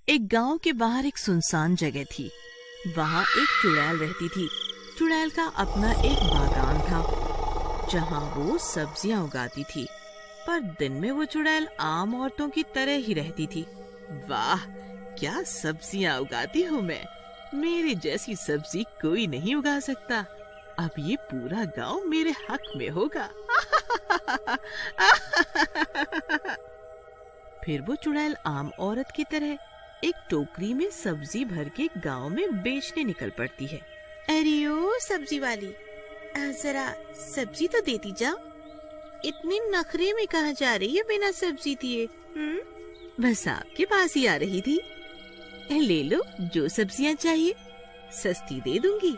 एक गांव के बाहर एक सुनसान जगह थी। वहां एक चुड़ैल रहती थी। चुड़ैल का अपना एक बागान था जहां वो सब्जियां उगाती थी, पर दिन में वो चुड़ैल आम औरतों की तरह ही रहती थी। वाह, क्या सब्जियां उगाती हूँ मैं! मेरी जैसी सब्जी कोई नहीं उगा सकता। अब ये पूरा गांव मेरे हक में होगा। फिर वो चुड़ैल आम औरत की तरह एक टोकरी में सब्जी भर के गांव में बेचने निकल पड़ती है। अरे ओ सब्जी वाली, जरा सब्जी तो देती जाओ। इतनी नखरे में कहाँ जा रही है बिना सब्जी दिए? बस आपके पास ही आ रही थी। ले लो, जो सब्जियां चाहिए सस्ती दे दूंगी।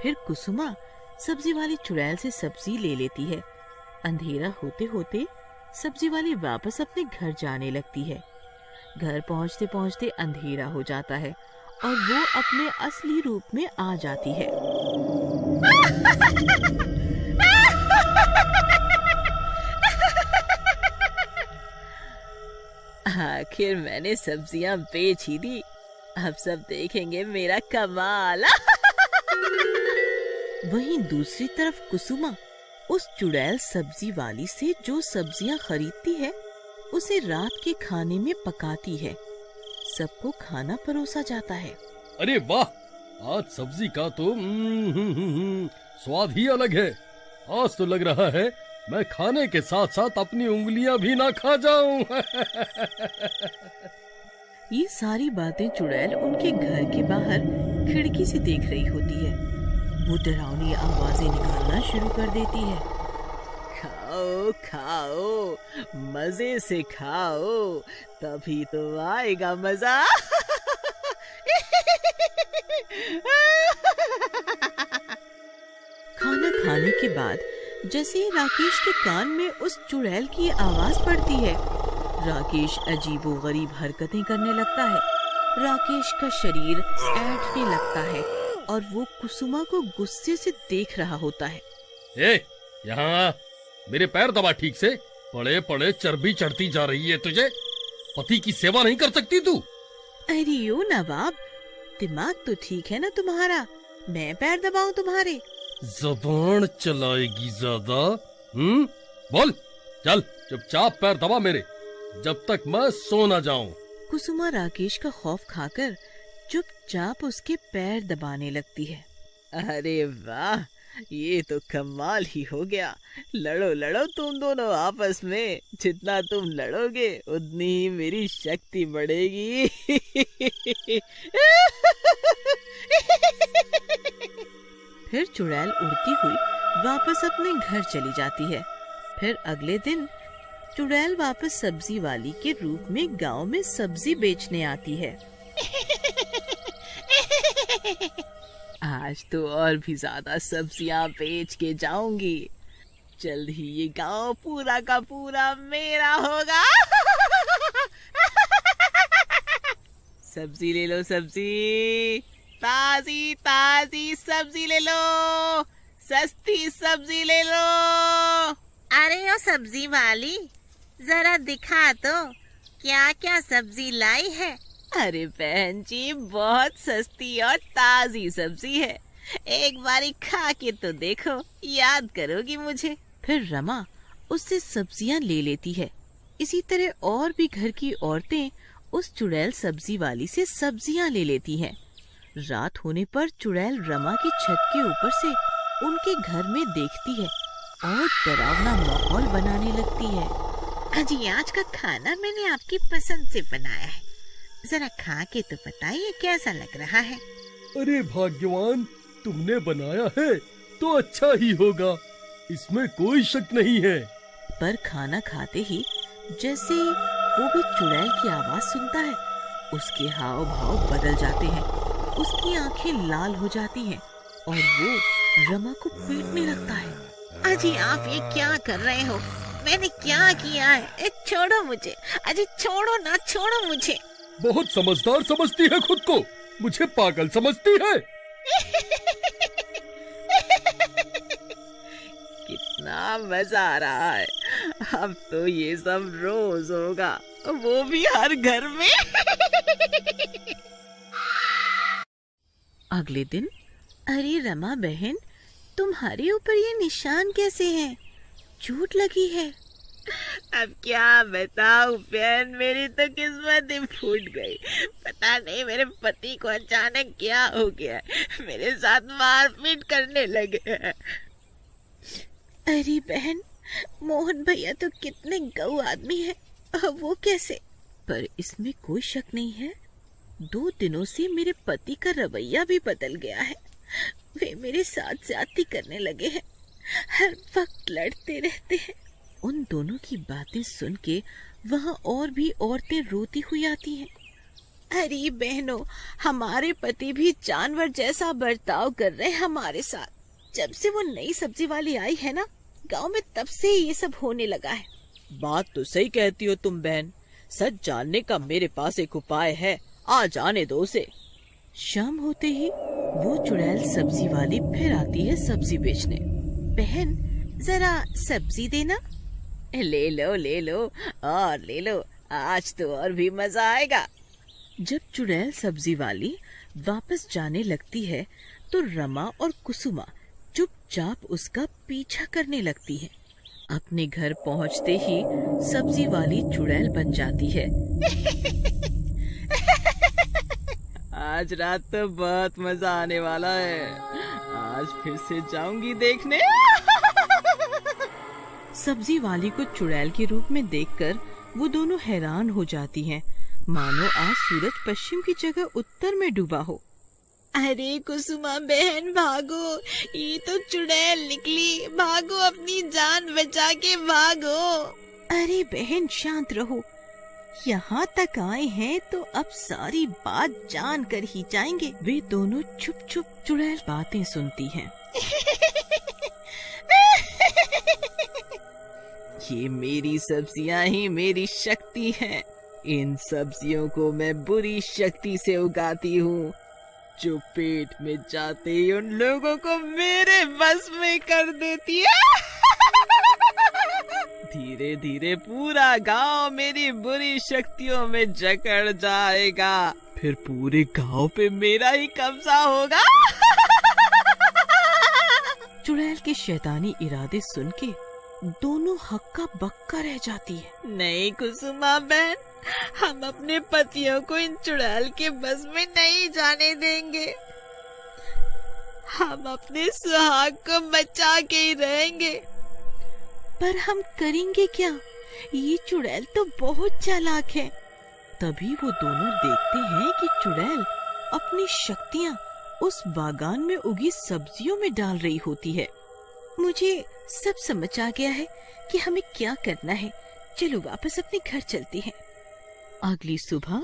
फिर कुसुमा सब्जी वाली चुड़ैल से सब्जी ले लेती है। अंधेरा होते होते सब्जी वाली वापस अपने घर जाने लगती है। घर पहुंचते पहुंचते अंधेरा हो जाता है और वो अपने असली रूप में आ जाती है। आखिर मैंने सब्जियां बेच ही दी। अब सब देखेंगे मेरा कमाल। वहीं दूसरी तरफ कुसुमा उस चुड़ैल सब्जी वाली से जो सब्जियां खरीदती है उसे रात के खाने में पकाती है। सबको खाना परोसा जाता है। अरे वाह, आज सब्जी का तो स्वाद ही अलग है। आज तो लग रहा है मैं खाने के साथ साथ अपनी उंगलियां भी ना खा जाऊं। ये सारी बातें चुड़ैल उनके घर के बाहर खिड़की से देख रही होती है। वो डरावनी आवाजें निकालना शुरू कर देती है। खाओ खाओ, मजे से खाओ, तभी तो आएगा मजा। खाना खाने के बाद जैसे ही राकेश के कान में उस चुड़ैल की आवाज पड़ती है, राकेश अजीबोगरीब हरकतें करने लगता है। राकेश का शरीर ऐंठने लगता है और वो कुसुमा को गुस्से से देख रहा होता है। यहाँ मेरे पैर दबा ठीक से। पड़े पड़े चर्बी चढ़ती जा रही है तुझे। पति की सेवा नहीं कर सकती तू? अरे ओ नवाब, दिमाग तो ठीक है ना तुम्हारा? मैं पैर दबाऊं तुम्हारे? ज़बान चलाएगी ज्यादा? बोल, चल चुपचाप पैर दबा मेरे, जब तक मैं सो न जाऊं। कुसुमा राकेश का खौफ खाकर चुपचाप उसके पैर दबाने लगती है। अरे वाह, ये तो कमाल ही हो गया। लड़ो लड़ो तुम दोनों आपस में। जितना तुम लड़ोगे उतनी ही मेरी शक्ति बढ़ेगी। फिर चुड़ैल उड़ती हुई वापस अपने घर चली जाती है। फिर अगले दिन चुड़ैल वापस सब्जी वाली के रूप में गांव में सब्जी बेचने आती है। आज तो और भी ज्यादा सब्जियां बेच के जाऊंगी। जल्द ही ये गांव पूरा का पूरा मेरा होगा। सब्जी ले लो, सब्जी, ताजी ताजी सब्जी ले लो, सस्ती सब्जी ले लो। अरे ओ सब्जी वाली, जरा दिखा तो क्या क्या सब्जी लाई है। अरे बहन जी, बहुत सस्ती और ताजी सब्जी है। एक बारी खा के तो देखो, याद करोगी मुझे। फिर रमा उससे सब्जियां ले लेती है। इसी तरह और भी घर की औरतें उस चुड़ैल सब्जी वाली से सब्जियां ले लेती हैं। रात होने पर चुड़ैल रमा की छत के ऊपर से उनके घर में देखती है और डरावना माहौल बनाने लगती है। अजी, आज का खाना मैंने आपकी पसंद से बनाया है, जरा खा के तो बताइए कैसा लग रहा है। अरे भाग्यवान, तुमने बनाया है तो अच्छा ही होगा, इसमें कोई शक नहीं है। पर खाना खाते ही जैसे वो भी चुड़ैल की आवाज सुनता है, उसके हाव भाव बदल जाते हैं, उसकी आंखें लाल हो जाती हैं और वो रमा को पीटने लगता है। अजी, आप ये क्या कर रहे हो? मैंने क्या किया है? छोड़ो मुझे। अजी छोड़ो ना, छोड़ो मुझे। बहुत समझदार समझती है खुद को, मुझे पागल समझती है। कितना मजा आ रहा है। अब तो ये सब रोज होगा, वो भी हर घर में। अगले दिन, अरे रमा बहन, तुम्हारे ऊपर ये निशान कैसे हैं? चोट लगी है? अब क्या बताऊं बहन, मेरी तो किस्मत ही फूट गई। पता नहीं मेरे पति को अचानक क्या हो गया, मेरे साथ मारपीट करने लगे हैं। अरे बहन, मोहन भैया तो कितने गऊ आदमी है, वो कैसे? पर इसमें कोई शक नहीं है, 2 दिनों से मेरे पति का रवैया भी बदल गया है। वे मेरे साथ ज्यादती करने लगे हैं, हर वक्त लड़ते रहते हैं। उन दोनों की बातें सुन के वहाँ और भी औरतें रोती हुई आती हैं। अरे बहनों, हमारे पति भी जानवर जैसा बर्ताव कर रहे हैं हमारे साथ। जब से वो नई सब्जी वाली आई है ना गांव में, तब से ये सब होने लगा है। बात तो सही कहती हो तुम बहन, सच जानने का मेरे पास एक उपाय है, आ जाने दो उसे। शाम होते ही वो चुड़ैल सब्जी वाली फिर आती है सब्जी बेचने। बहन, जरा सब्जी देना। ले लो और ले लो, आज तो और भी मजा आएगा। जब चुड़ैल सब्जी वाली वापस जाने लगती है तो रमा और कुसुमा चुपचाप उसका पीछा करने लगती है। अपने घर पहुंचते ही सब्जी वाली चुड़ैल बन जाती है। आज रात तो बहुत मजा आने वाला है, आज फिर से जाऊंगी देखने। सब्जी वाली को चुड़ैल के रूप में देखकर वो दोनों हैरान हो जाती हैं, मानो आज सूरज पश्चिम की जगह उत्तर में डूबा हो। अरे कुसुमा बहन भागो, ये तो चुड़ैल निकली, भागो अपनी जान बचा के भागो। अरे बहन शांत रहो, यहाँ तक आए हैं तो अब सारी बात जान कर ही जाएंगे। वे दोनों चुप चुप चुड़ैल बातें सुनती हैं। ये मेरी सब्जियां ही मेरी शक्ति है, इन सब्जियों को मैं बुरी शक्ति से उगाती हूँ, जो पेट में जाते ही उन लोगों को मेरे बस में कर देती है। धीरे धीरे पूरा गांव मेरी बुरी शक्तियों में जकड़ जाएगा, फिर पूरे गांव पे मेरा ही कब्जा होगा। चुड़ैल के शैतानी इरादे सुन के दोनों हक्का बक्का रह जाती है। नहीं कुसुमा बहन, हम अपने पतियों को इन चुड़ैल के बस में नहीं जाने देंगे, हम अपने सुहाग को बचा के ही रहेंगे। पर हम करेंगे क्या? ये चुड़ैल तो बहुत चालाक है। तभी वो दोनों देखते हैं कि चुड़ैल अपनी शक्तियाँ उस बागान में उगी सब्जियों में डाल रही होती है। मुझे सब समझ आ गया है कि हमें क्या करना है। चलो वापस अपने घर चलते हैं। अगली सुबह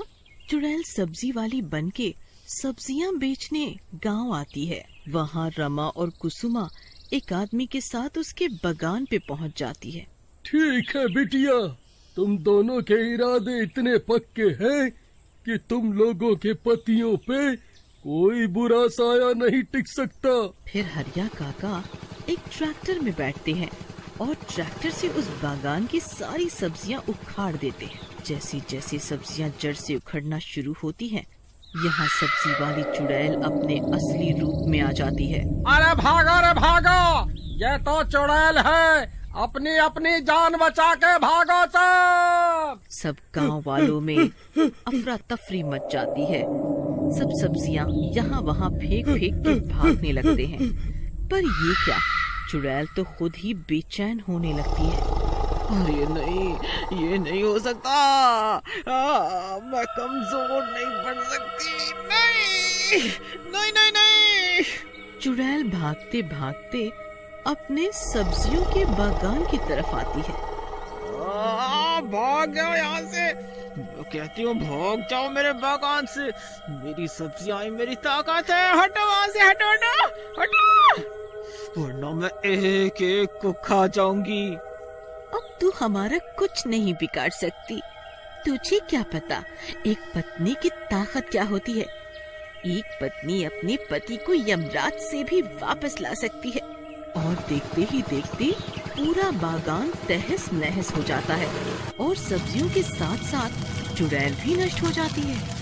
चुड़ैल सब्जी वाली बनके सब्जियां बेचने गांव आती है। वहाँ रमा और कुसुमा एक आदमी के साथ उसके बागान पे पहुँच जाती है। ठीक है बिटिया, तुम दोनों के इरादे इतने पक्के हैं कि तुम लोगों के पतियों पे कोई बुरा साया नहीं टिक सकता। फिर हरिया काका एक ट्रैक्टर में बैठते हैं और ट्रैक्टर से उस बागान की सारी सब्जियां उखाड़ देते हैं। जैसी जैसी सब्जियां जड़ से उखड़ना शुरू होती हैं, यहाँ सब्जी वाली चुड़ैल अपने असली रूप में आ जाती है। अरे भागो, ये तो चुड़ैल है, अपनी अपनी जान बचा के भागो सब गांव वालों में अफरा तफरी मच जाती है। सब सब्जियां यहाँ वहाँ फेंक फेंक के भागने लगते हैं। पर ये क्या, चुड़ैल तो खुद ही बेचैन होने लगती है। अरे नहीं, ये नहीं हो सकता, मैं कमजोर नहीं बन सकती, नहीं। चुड़ैल भागते भागते अपने सब्जियों के बागान की तरफ आती है। भाग जाओ यहाँ से, कहती हूँ भाग जाओ मेरे बागान से, मेरी सब्जियां ही मेरी ताकत है, हटो वहाँ से, हटो, वरना मैं एक एक को खा जाऊंगी। अब तू हमारा कुछ नहीं बिगाड़ सकती। तुझे क्या पता एक पत्नी की ताकत क्या होती है। एक पत्नी अपने पति को यमराज से भी वापस ला सकती है। और देखते ही देखते पूरा बागान तहस नहस हो जाता है और सब्जियों के साथ साथ चुड़ैल भी नष्ट हो जाती है।